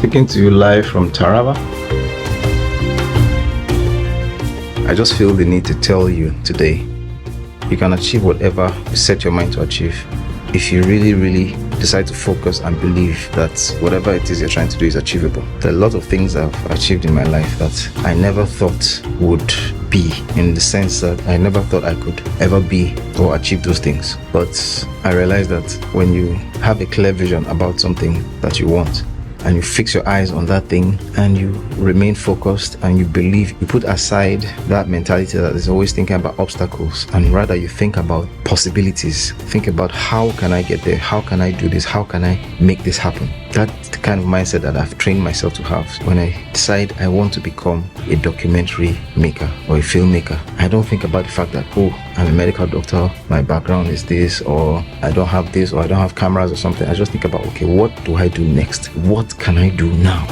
Speaking to you live from Taraba. I just feel the need to tell you today, you can achieve whatever you set your mind to achieve if you really decide to focus and believe that whatever it is you're trying to do is achievable. There are a lot of things I've achieved in my life that I never thought would be, in the sense that I never thought I could ever be or achieve those things. But I realized that when you have a clear vision about something that you want, and you fix your eyes on that thing and you remain focused and you believe, you put aside that mentality that is always thinking about obstacles, and rather you think about possibilities. Think about, how can I get there? How can I do this? How can I make this happen? That's the kind of mindset that I've trained myself to have. When I decide I want to become a documentary maker or a filmmaker, I don't think about the fact that, oh, I'm a medical doctor, my background is this, or I don't have this, or I don't have cameras or something. I just think about, okay, what do I do next? What can I do now?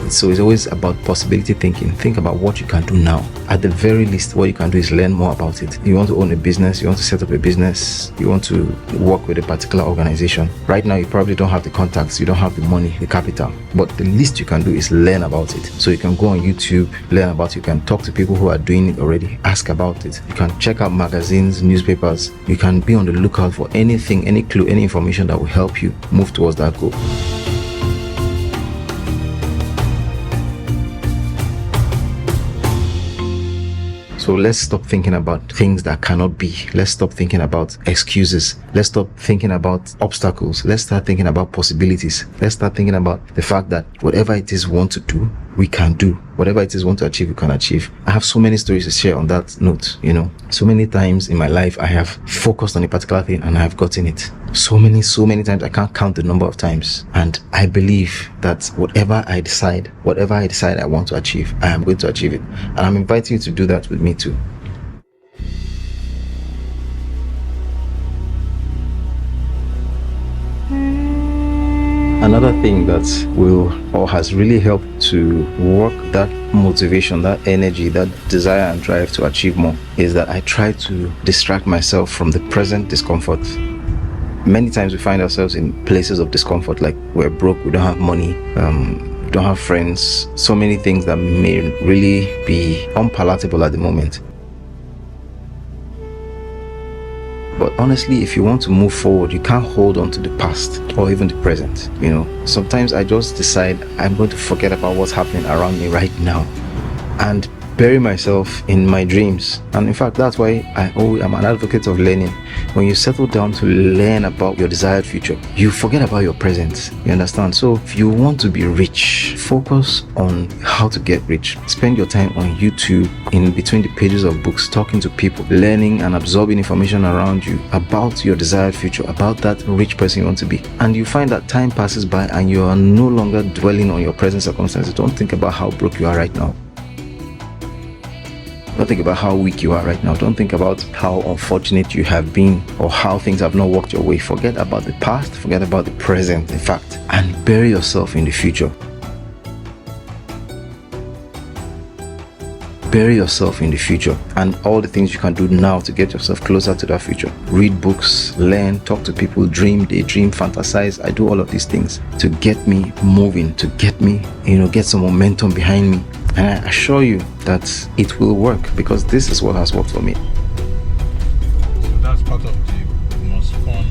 So it's always about possibility thinking. Think about what you can do now. At the very least, what you can do is learn more about it. You want to own a business, you want to set up a business, you want to work with a particular organization. Right now, you probably don't have the contacts, you don't have the money, the capital. But the least you can do is learn about it. So you can go on YouTube, learn about it. You can talk to people who are doing it already, ask about it. You can check out magazines, newspapers. You can be on the lookout for anything, any clue, any information that will help you move towards that goal. So let's stop thinking about things that cannot be. Let's stop thinking about excuses. Let's stop thinking about obstacles. Let's start thinking about possibilities. Let's start thinking about the fact that whatever it is we want to do, we can do. Whatever it is we want to achieve, we can achieve. I have so many stories to share on that note, So many times in my life, I have focused on a particular thing and I have gotten it. So many times, I can't count the number of times. And I believe that whatever I decide I want to achieve, I am going to achieve it. And I'm inviting you to do that with me too. Another thing that has really helped to work that motivation, that energy, that desire and drive to achieve more is that I try to distract myself from the present discomfort. Many times we find ourselves in places of discomfort, like we're broke, we don't have money, don't have friends, so many things that may really be unpalatable at the moment. But honestly, if you want to move forward, you can't hold on to the past or even the present. Sometimes I just decide I'm going to forget about what's happening around me right now and bury myself in my dreams. And in fact, that's why I'm an advocate of learning. When you settle down to learn about your desired future, you forget about your present. You understand? So if you want to be rich, focus on how to get rich. Spend your time on YouTube, in between the pages of books, talking to people, learning and absorbing information around you about your desired future, about that rich person you want to be. And you find that time passes by and you are no longer dwelling on your present circumstances. Don't think about how broke you are right now. Don't think about how weak you are right now. Don't think about how unfortunate you have been or how things have not worked your way. Forget about the past, forget about the present, in fact, and bury yourself in the future. Bury yourself in the future and all the things you can do now to get yourself closer to that future. Read books, learn, talk to people, dream, daydream, fantasize. I do all of these things to get me moving, to get me, get some momentum behind me. And I assure you that it will work, because this is what has worked for me. So that's part of the most fun.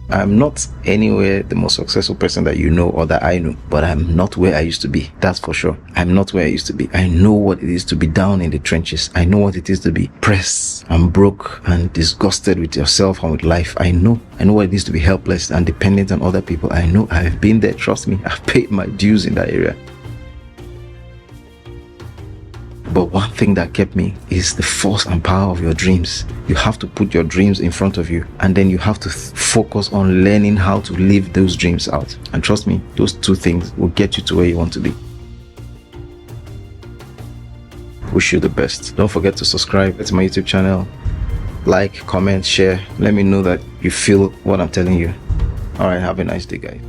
I'm not anywhere the most successful person that you know or that I know, but I'm not where I used to be. That's for sure. I'm not where I used to be. I know what it is to be down in the trenches. I know what it is to be pressed and broke and disgusted with yourself and with life. I know what it is to be helpless and dependent on other people. I know. I've been there. Trust me. I've paid my dues in that area. But one thing that kept me is the force and power of your dreams. You have to put your dreams in front of you, and then you have to focus on learning how to live those dreams out. And trust me, those two things will get you to where you want to be. Wish you the best. Don't forget to subscribe to my YouTube channel. Like, comment, share. Let me know that you feel what I'm telling you. All right, have a nice day, guys.